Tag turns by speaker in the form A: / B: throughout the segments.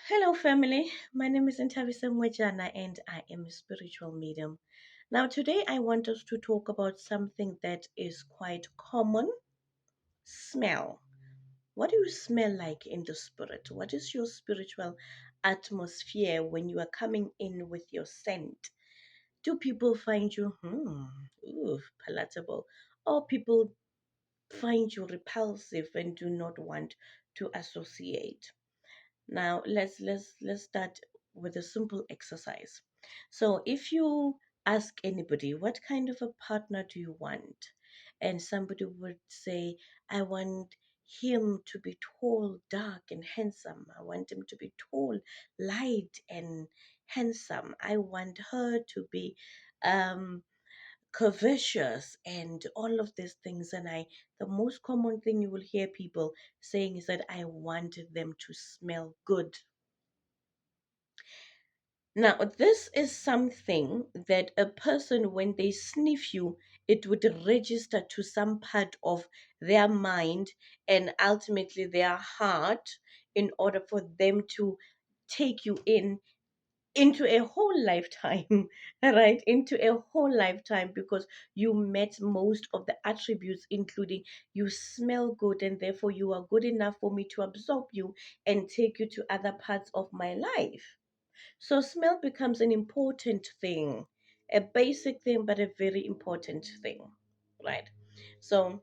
A: Hello, family. My name is Intavisa Mwejana and I am a spiritual medium. Now, today I want us to talk about something that is quite common smell. What do you smell like in the spirit? What is your spiritual atmosphere when you are coming in with your scent? Do people find you, palatable? Or people find you repulsive and do not want to associate? Now let's start with a simple exercise. So if you ask anybody what kind of a partner do you want, and somebody would say, I want him to be tall, dark, and handsome. I want him to be tall, light, and handsome. I want her to be um curvaceous and all of these things. And the most common thing you will hear people saying is that I want them to smell good. Now, this is something that a person, when they sniff you, it would register to some part of their mind and ultimately their heart in order for them to take you into a whole lifetime, right? Into a whole lifetime because you met most of the attributes, including you smell good, and therefore you are good enough for me to absorb you and take you to other parts of my life. So smell becomes an important thing, a basic thing, but a very important thing, right? So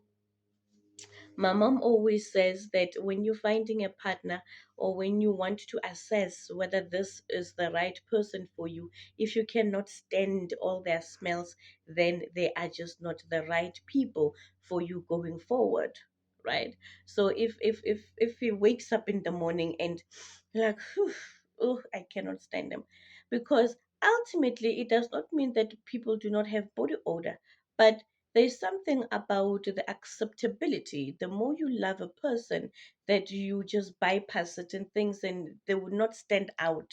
A: my mom always says that when you're finding a partner or when you want to assess whether this is the right person for you, if you cannot stand all their smells, then they are just not the right people for you going forward, right? So if he wakes up in the morning and like, "Phew, oh, I cannot stand them," because ultimately it does not mean that people do not have body odor, but there's something about the acceptability. The more you love a person, that you just bypass certain things and they would not stand out.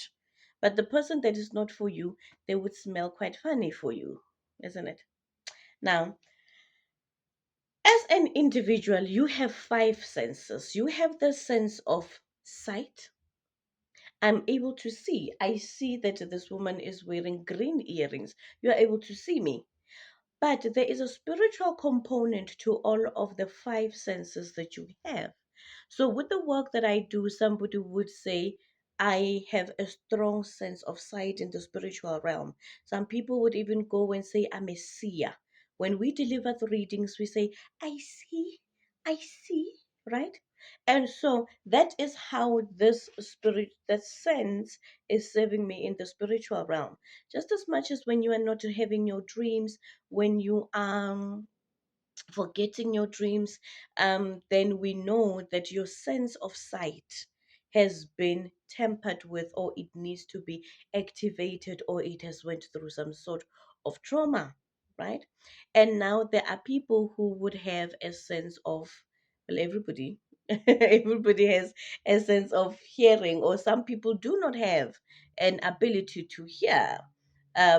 A: But the person that is not for you, they would smell quite funny for you, isn't it? Now, as an individual, you have five senses. You have the sense of sight. I'm able to see. I see that this woman is wearing green earrings. You are able to see me. But there is a spiritual component to all of the five senses that you have. So, with the work that I do, somebody would say, I have a strong sense of sight in the spiritual realm. Some people would even go and say, I'm a seer. When we deliver the readings, we say, I see, right? And so that is how this spirit, that sense is serving me in the spiritual realm. Just as much as when you are not having your dreams, when you are forgetting your dreams, then we know that your sense of sight has been tampered with, or it needs to be activated, or it has went through some sort of trauma, right? And now there are people who would have a sense of, well, everybody everybody has a sense of hearing, or some people do not have an ability to hear,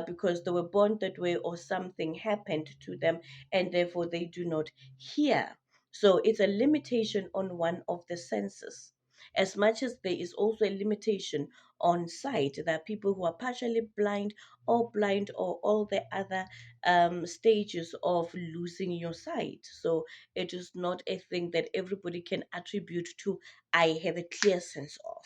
A: because they were born that way or something happened to them and therefore they do not hear. So it's a limitation on one of the senses. As much as there is also a limitation on sight, there are people who are partially blind, or all the other stages of losing your sight. So it is not a thing that everybody can attribute to, I have a clear sense of.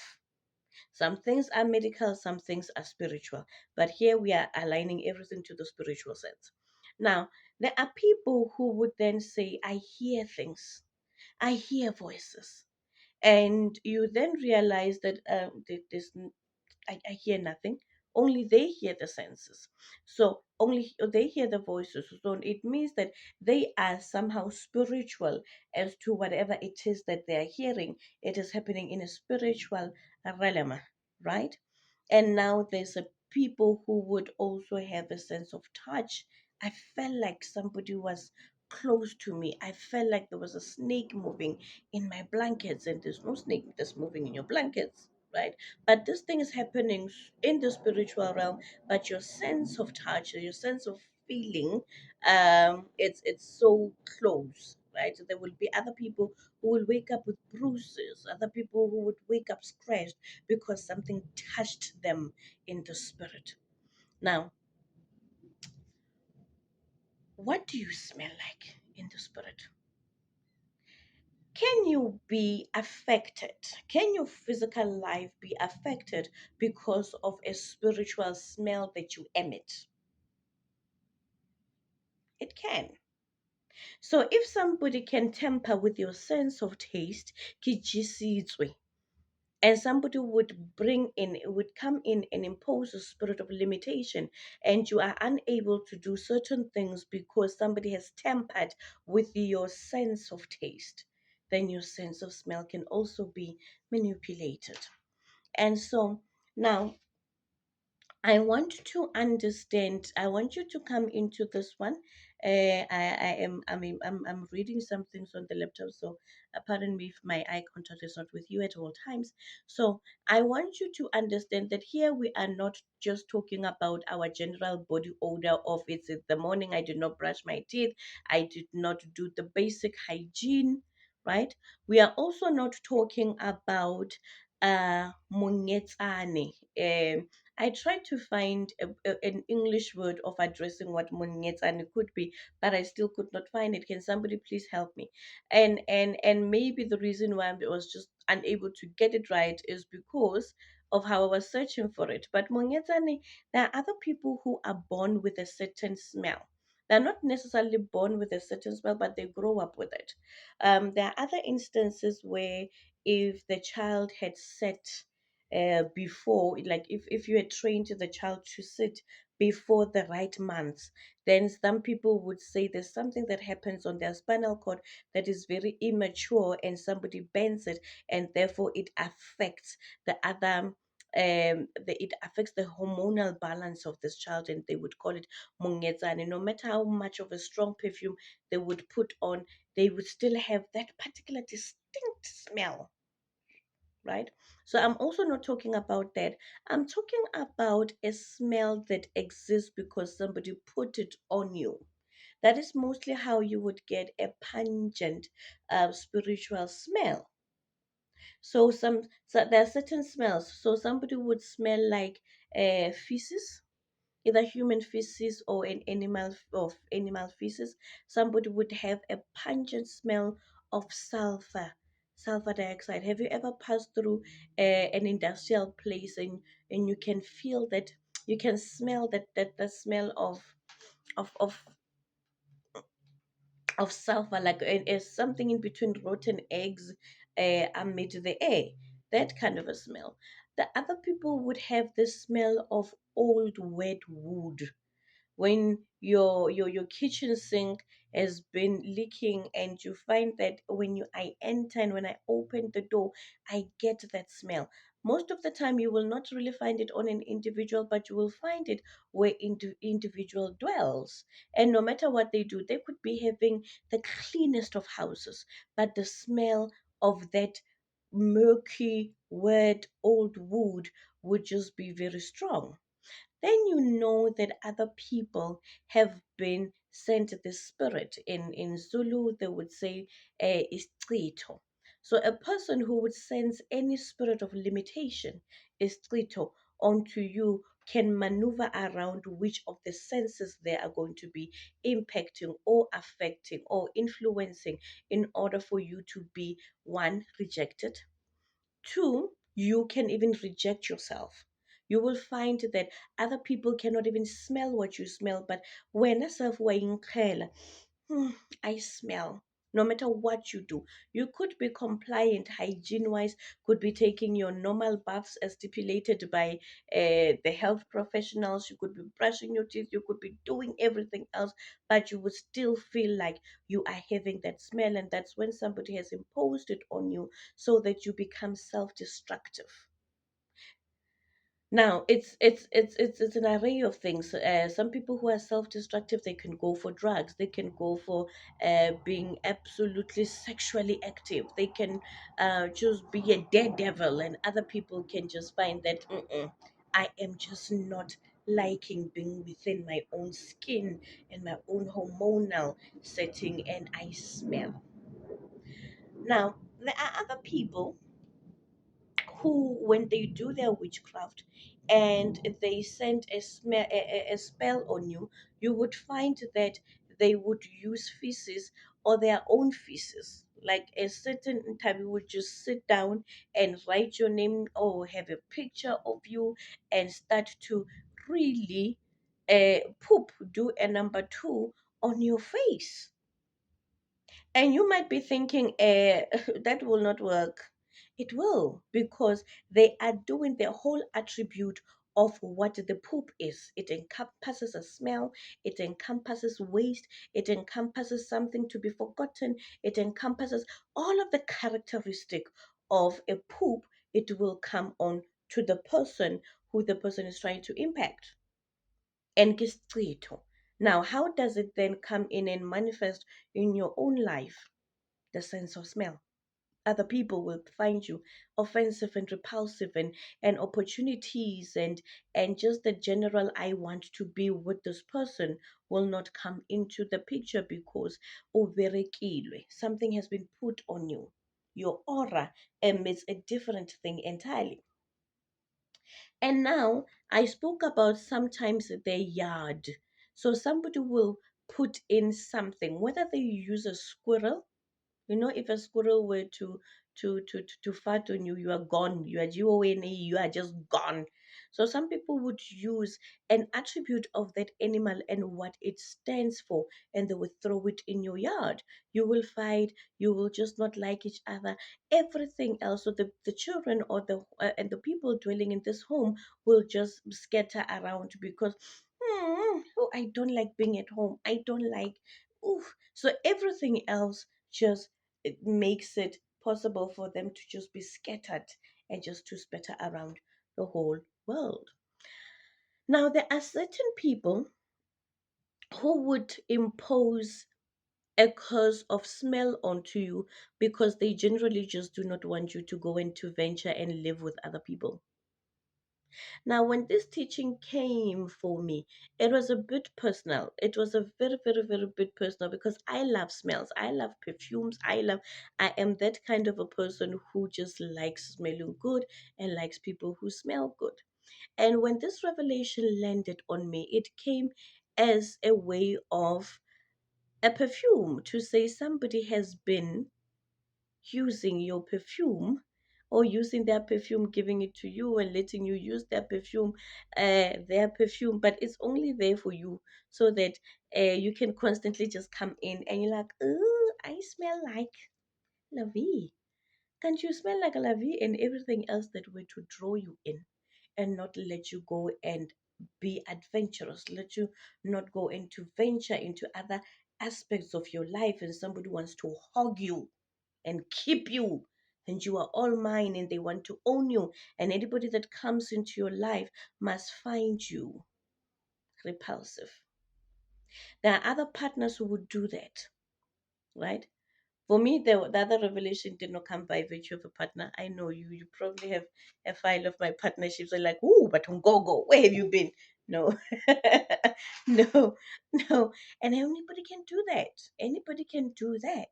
A: Some things are medical, some things are spiritual. But here we are aligning everything to the spiritual sense. Now, there are people who would then say, I hear things, I hear voices. And you then realize that I hear nothing. Only they hear the senses. So only they hear the voices. So it means that they are somehow spiritual as to whatever it is that they are hearing. It is happening in a spiritual realm, right? And now there's a people who would also have a sense of touch. I felt like somebody was close to me. I felt like there was a snake moving in my blankets, and there's no snake that's moving in your blankets, right? But this thing is happening in the spiritual realm, but your sense of touch, your sense of feeling, it's so close, right? There will be other people who will wake up with bruises, other people who would wake up scratched because something touched them in the spirit. Now, what do you smell like in the spirit? Can you be affected? Can your physical life be affected because of a spiritual smell that you emit? It can. So if somebody can tamper with your sense of taste, kijisitswe, and somebody would come in and impose a spirit of limitation, and you are unable to do certain things because somebody has tampered with your sense of taste, then your sense of smell can also be manipulated. And so now I want to understand. I want you to come into this one. I am. I mean, I'm reading some things on the laptop, so pardon me if my eye contact is not with you at all times. So I want you to understand that here we are not just talking about our general body odor of it's in the morning. I did not brush my teeth. I did not do the basic hygiene. Right. We are also not talking about mongetsane. I tried to find an English word of addressing what mongetsane could be, but I still could not find it. Can somebody please help me? And maybe the reason why I was just unable to get it right is because of how I was searching for it. But mongetsane, there are other people who are born with a certain smell. They're not necessarily born with a certain smell, but they grow up with it. There are other instances where if the child had set before, like if you had trained the child to sit before the right months, then some people would say there's something that happens on their spinal cord that is very immature and somebody bends it, and therefore it affects the other it affects the hormonal balance of this child, and they would call it mongetsane. No matter how much of a strong perfume they would put on, they would still have that particular distinct smell, right? So I'm also not talking about that. I'm talking about a smell that exists because somebody put it on you. That is mostly how you would get a pungent spiritual smell. So there are certain smells. So somebody would smell like feces, either human feces or an animal feces. Somebody would have a pungent smell of sulfur dioxide. Have you ever passed through an industrial place, and you can feel that, you can smell that the smell of of of sulfur, like something in between rotten eggs amid the air, that kind of a smell. The other people would have the smell of old wet wood, when your kitchen sink has been leaking, and you find that when you I enter and when I open the door, I get that smell. Most of the time you will not really find it on an individual, but you will find it where individual dwells. And no matter what they do, they could be having the cleanest of houses, but the smell of that murky wet old wood would just be very strong. Then you know that other people have been sent the spirit. In Zulu, they would say iscito. So a person who would sense any spirit of limitation, iscito, onto you can maneuver around which of the senses they are going to be impacting or affecting or influencing in order for you to be one, rejected. Two, you can even reject yourself. You will find that other people cannot even smell what you smell, but when self hmm, I smell. No matter what you do, you could be compliant hygiene wise, could be taking your normal baths as stipulated by the health professionals, you could be brushing your teeth, you could be doing everything else, but you would still feel like you are having that smell, and that's when somebody has imposed it on you so that you become self destructive. Now it's an array of things. Some people who are self-destructive, they can go for drugs. They can go for being absolutely sexually active. They can just be a daredevil, and other people can just find that I am just not liking being within my own skin and my own hormonal setting, and I smell. Now, there are other people who, when they do their witchcraft and they send a spell on you, you would find that they would use feces or their own feces. Like a certain time, you would just sit down and write your name or have a picture of you and start to really poop, do a number two on your face. And you might be thinking, that will not work. It will, because they are doing the whole attribute of what the poop is. It encompasses a smell, it encompasses waste, it encompasses something to be forgotten, it encompasses all of the characteristic of a poop. It will come on to the person who the person is trying to impact. And Gistrito. Now, how does it then come in and manifest in your own life? The sense of smell. Other people will find you offensive and repulsive, and opportunities and just the general I want to be with this person will not come into the picture because something has been put on you. Your aura emits a different thing entirely. And now I spoke about sometimes their yard. So somebody will put in something, whether they use a squirrel. You know, if a squirrel were to fart on you, you are gone. You are GONE, you are just gone. So some people would use an attribute of that animal and what it stands for, and they would throw it in your yard. You will fight. You will just not like each other. Everything else, so the children or the and the people dwelling in this home will just scatter around because oh, I don't like being at home. I don't like. Oof. So everything else just it makes it possible for them to just be scattered and just to spatter around the whole world. Now, there are certain people who would impose a curse of smell onto you because they generally just do not want you to go into venture and live with other people. Now, when this teaching came for me, it was a bit personal. It was a very, very, very bit personal because I love smells. I love perfumes. I am that kind of a person who just likes smelling good and likes people who smell good. And when this revelation landed on me, it came as a way of a perfume to say somebody has been using your perfume or using their perfume, giving it to you and letting you use their perfume, but it's only there for you so that you can constantly just come in and you're like, oh, I smell like la vie. Can't you smell like a la vie? And everything else that were to draw you in and not let you go and be adventurous, let you not go into venture into other aspects of your life, and somebody wants to hug you and keep you, and you are all mine, and they want to own you, and anybody that comes into your life must find you repulsive. There are other partners who would do that, right? For me, the other revelation did not come by virtue of a partner. I know you probably have a file of my partnerships. Are like, oh, but Ngogo, where have you been? No, no, no. And anybody can do that. Anybody can do that,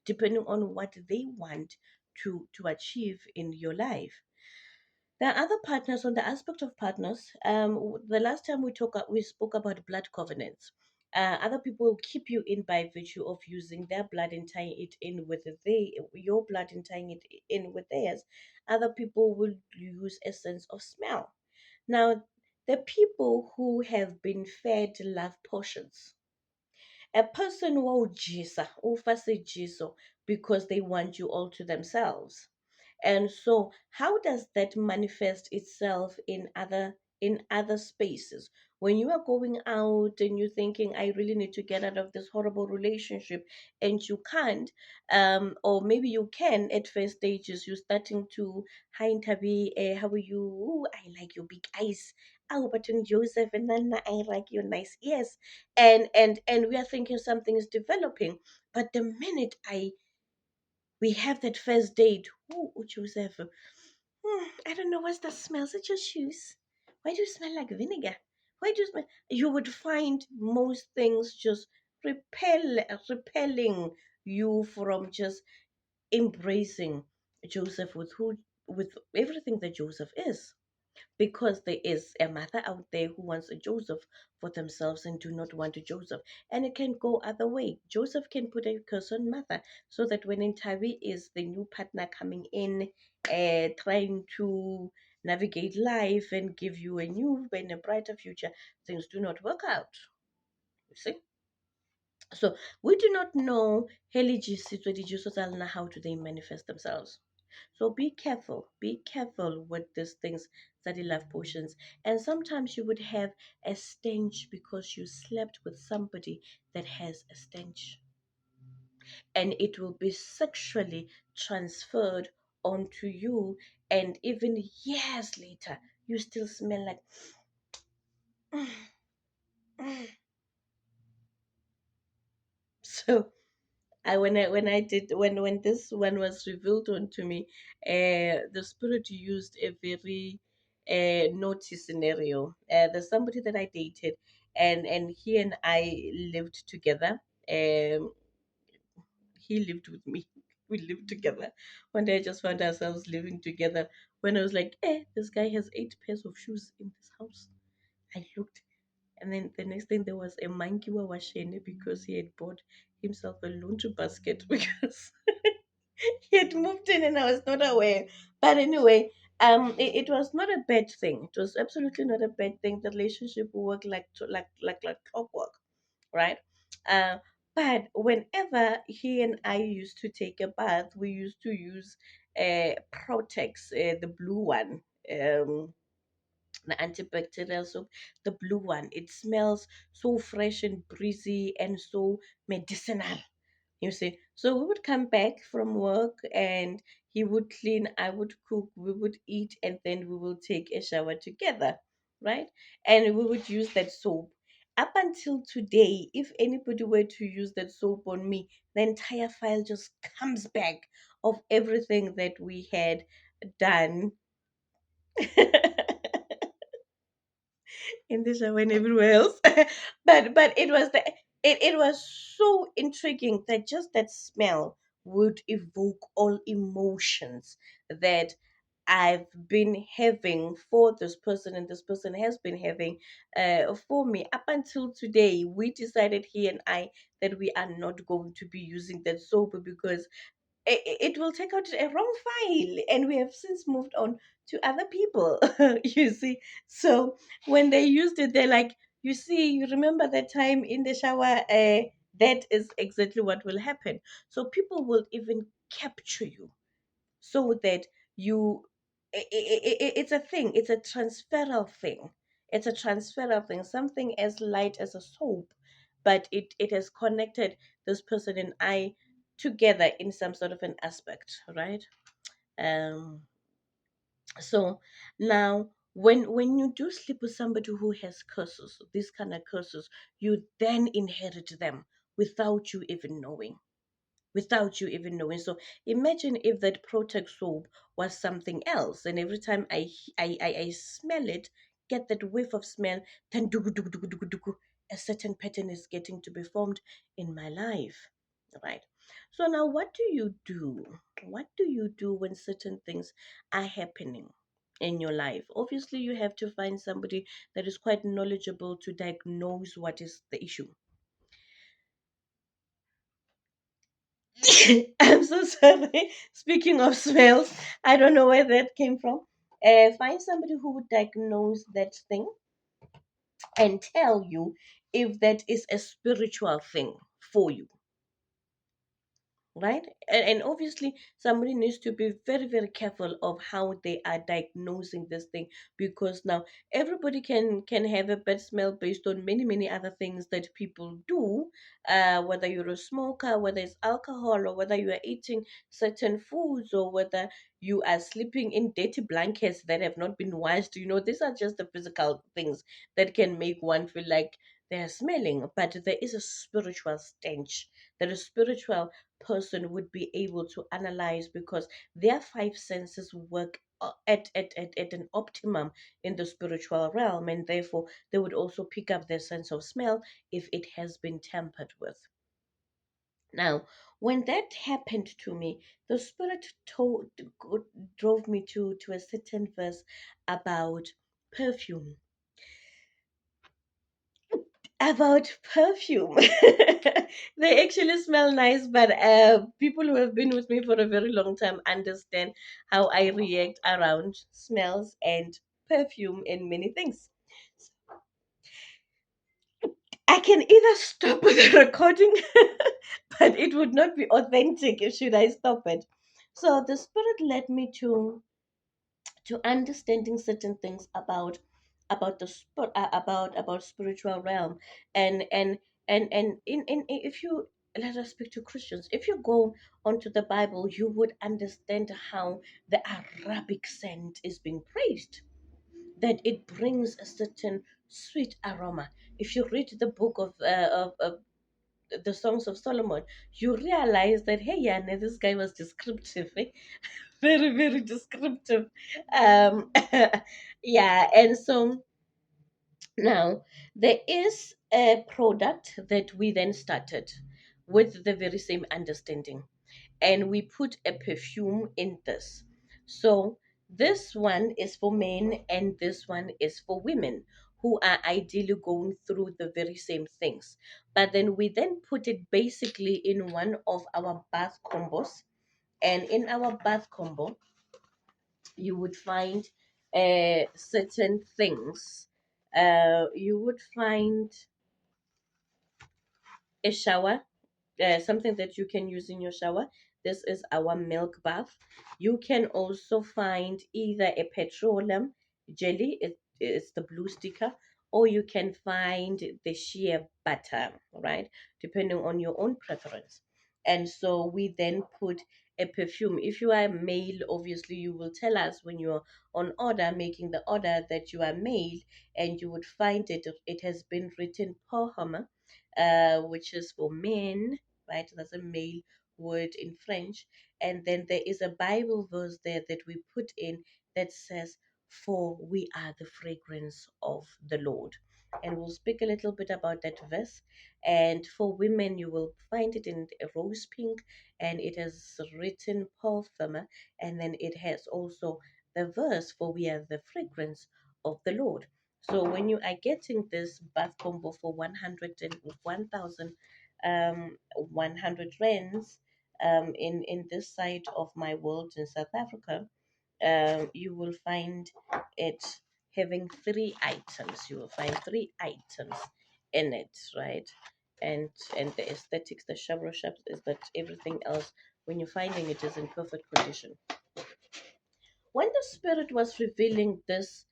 A: depending on what they want to achieve in your life. There are other partners on the aspect of partners. The last time we spoke about blood covenants. Other people will keep you in by virtue of using their blood and tying it in with your blood and tying it in with theirs. Other people will use a sense of smell. Now, the people who have been fed love potions, a person will jisa, ufase jiso, because they want you all to themselves. And so how does that manifest itself in other spaces? When you are going out and you're thinking, I really need to get out of this horrible relationship, and you can't, or maybe you can at first stages, you're starting to, hi Ntabi, how are you? Ooh, I like your big eyes. Oh, but in Joseph and Nana, I like your nice ears. And we are thinking something is developing. But the minute I we have that first date. Oh, Joseph. I don't know what's that smell. Is it your shoes? Why do you smell like vinegar? Why do you smell? You would find most things just repelling you from just embracing Joseph with everything that Joseph is, because there is a mother out there who wants a Joseph for themselves and do not want a Joseph. And it can go other way. Joseph can put a curse on mother so that when Intavi is the new partner coming in, trying to navigate life and give you a new and a brighter future, things do not work out. You see? So we do not know how do they manifest themselves. So be careful with these things, study love potions. And sometimes you would have a stench because you slept with somebody that has a stench. And it will be sexually transferred onto you. And even years later, you still smell like. So I did when this one was revealed onto me, the spirit used a very naughty scenario. There's somebody that I dated, and he and I lived together. Um, he lived with me. We lived together. One day I just found ourselves living together. When I was like, this guy has 8 pairs of shoes in this house. I looked, and then the next thing there was a monkey washing because he had bought himself a laundry basket because he had moved in and I was not aware. But anyway, it was not a bad thing. It was absolutely not a bad thing. The relationship worked like clockwork, right? Uh, but whenever he and I used to take a bath, we used to use Protex, the blue one. The antibacterial soap, the blue one. It smells so fresh and breezy and so medicinal, you see. So we would come back from work and he would clean, I would cook, we would eat, and then we will take a shower together, right? And we would use that soap. Up until today, if anybody were to use that soap on me, the entire file just comes back of everything that we had done in the shower and everywhere else. But it was so intriguing that just that smell would evoke all emotions that I've been having for this person and this person has been having for me. Up until today, we decided, he and I, that we are not going to be using that soap because it will take out a wrong file, and we have since moved on to other people. You see, so when they used it, they're like, you see, you remember that time in the shower, that is exactly what will happen. So people will even capture you so that you it's a thing, it's a transferal thing, it's a transferal thing, something as light as a soap, but it has connected this person and I together in some sort of an aspect, right? um so now when you do sleep with somebody who has curses, these kind of curses, you then inherit them without you even knowing, without you even knowing. So imagine if that Protect soap was something else, and every time I smell it, get that whiff of smell, then a certain pattern is getting to be formed in my life, right? So now, what do you do? What do you do when certain things are happening in your life? Obviously, you have to find somebody that is quite knowledgeable to diagnose what is the issue. I'm so sorry. Speaking of smells, I don't know where that came from. Find somebody who would diagnose that thing and tell you if that is a spiritual thing for you, right? And obviously somebody needs to be very very careful of how they are diagnosing this thing, because now everybody can have a bad smell based on many other things that people do, whether you're a smoker, whether it's alcohol, or whether you are eating certain foods, or whether you are sleeping in dirty blankets that have not been washed. You know, these are just the physical things that can make one feel like they're smelling, but there is a spiritual stench, that a spiritual person would be able to analyze, because their five senses work at an optimum in the spiritual realm, and therefore they would also pick up their sense of smell if it has been tampered with. Now, when that happened to me, the Spirit drove me to a certain verse about perfume. About perfume. They actually smell nice, but people who have been with me for a very long time understand how I react around smells and perfume and many things. I can either stop the recording, but it would not be authentic if should I stop it. So the Spirit led me to understanding certain things about about spiritual realm, and and if you let us speak to Christians, if you go onto the Bible, you would understand how the Arabic scent is being praised, that it brings a certain sweet aroma. If you read the book of the Songs of Solomon, you realize that hey, yeah, no, this guy was descriptive, eh? Very, very descriptive. Um, yeah, and so now there is a product that we then started with the very same understanding, and we put a perfume in this. So this one is for men, and this one is for women who are ideally going through the very same things. But then we then put it basically in one of our bath combos, and in our bath combo you would find certain things. You would find a shower, something that you can use in your shower. This is our milk bath. You can also find either a petroleum jelly, it's the blue sticker, or you can find the shea butter, right? Depending on your own preference. And so we then put a perfume. If you are male, obviously you will tell us when you're on order, making the order, that you are male, and you would find it has been written Pohama, which is for men, right? That's a male word in French. And then there is a Bible verse there that we put in that says, "For we are the fragrance of the Lord." And we'll speak a little bit about that verse. And for women, you will find it in a rose pink, and it has written parfum, and then it has also the verse, "For we are the fragrance of the Lord." So when you are getting this bath combo for 1,100 rands, in this side of my world in South Africa, you will find it having three items. You will find three items in it, right? And the aesthetics, the shabro shops, is that everything else, when you're finding it, is in perfect condition. When the Spirit was revealing this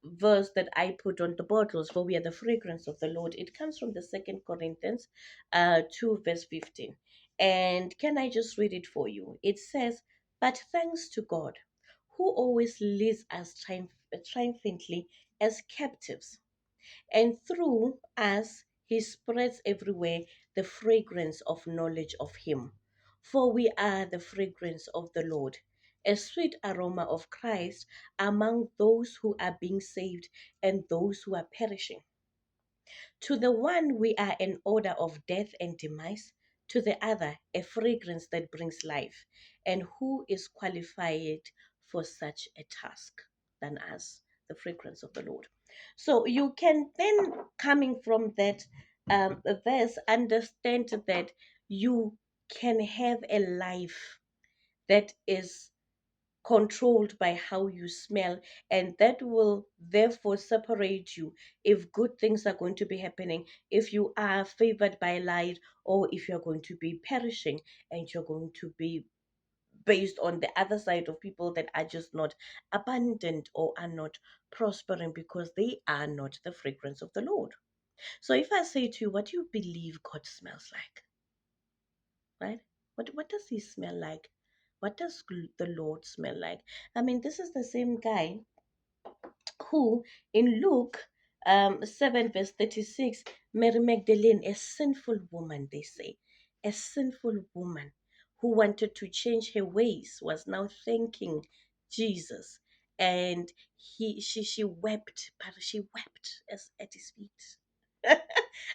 A: verse that I put on the bottles, "For we are the fragrance of the Lord," it comes from the Second Corinthians 2, verse 15. And can I just read it for you? It says, "But thanks to God, who always leads us triumphantly as captives, and through us he spreads everywhere the fragrance of knowledge of him. For we are the fragrance of the Lord, a sweet aroma of Christ among those who are being saved and those who are perishing. To the one we are an odor of death and demise, to the other a fragrance that brings life. And who is qualified for such a task than us, the fragrance of the Lord?" So you can then, coming from that verse, understand that you can have a life that is controlled by how you smell, and that will therefore separate you if good things are going to be happening, if you are favored by light, or if you're going to be perishing and you're going to be based on the other side of people that are just not abundant or are not prospering because they are not the fragrance of the Lord. So if I say to you, what do you believe God smells like, right? What does he smell like? What does the Lord smell like? I mean, this is the same guy who, in Luke 7, verse 36, Mary Magdalene, a sinful woman, they say, a sinful woman who wanted to change her ways, was now thanking Jesus. And she wept, but she wept at his feet.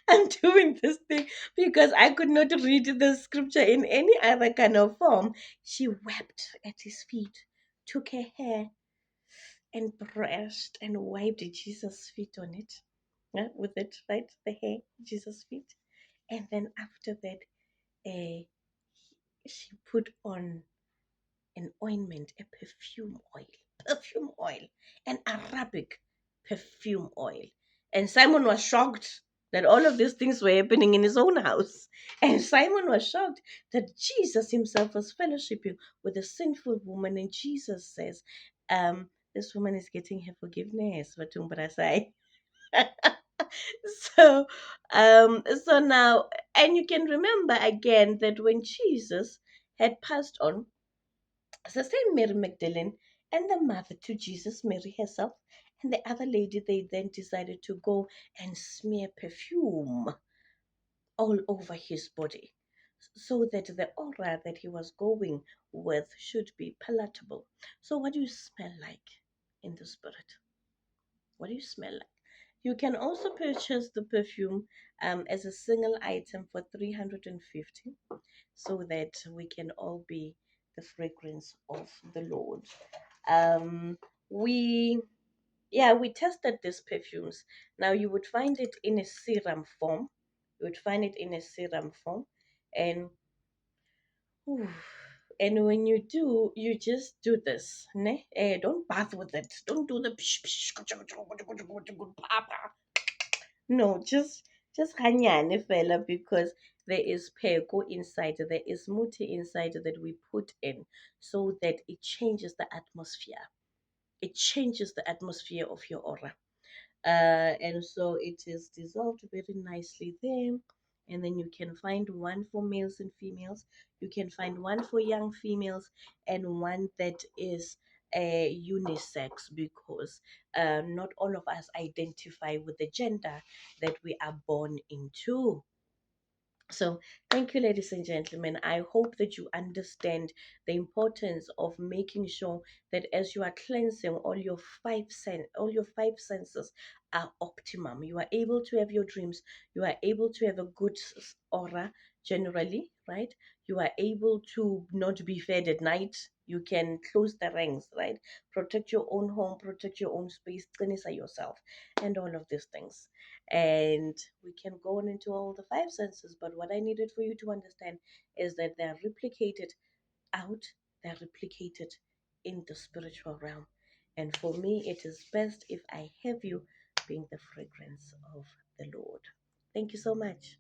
A: I'm doing this thing because I could not read the scripture in any other kind of form. She wept at his feet, took her hair and brushed and wiped Jesus' feet on it. Yeah, with it, right? The hair, Jesus' feet. And then after that, uh, she put on an ointment, a perfume oil, an Arabic perfume oil. And Simon was shocked that all of these things were happening in his own house. And Simon was shocked that Jesus himself was fellowshipping with a sinful woman. And Jesus says, this woman is getting her forgiveness. So, so now, and you can remember again that when Jesus had passed on, the same Mary Magdalene and the mother to Jesus, Mary herself, and the other lady, they then decided to go and smear perfume all over his body so that the aura that he was going with should be palatable. So, what do you smell like in the spirit? What do you smell like? You can also purchase the perfume as a single item for 350 so that we can all be the fragrance of the Lord. Um, we we tested these perfumes. Now you would find it in a serum form. You would find it in a serum form, and whew, and when you do, you just do this, ne? Don't bath with it. Don't do the no, just hanyane fella because there is peko inside, there is muti inside that we put in so that it changes the atmosphere. It changes the atmosphere of your aura. And so it is dissolved very nicely there. And then you can find one for males and females. You can find one for young females and one that is unisex because not all of us identify with the gender that we are born into. So, thank you, ladies and gentlemen. I hope that you understand the importance of making sure that as you are cleansing all your five senses are optimum. You are able to have your dreams. You are able to have a good aura generally, right? You are able to not be fed at night. You can close the ranks, right? Protect your own home, protect your own space, cleanse yourself, and all of these things. And we can go on into all the five senses, but what I needed for you to understand is that they're replicated out, they're replicated in the spiritual realm. And for me, it is best if I have you being the fragrance of the Lord. Thank you so much.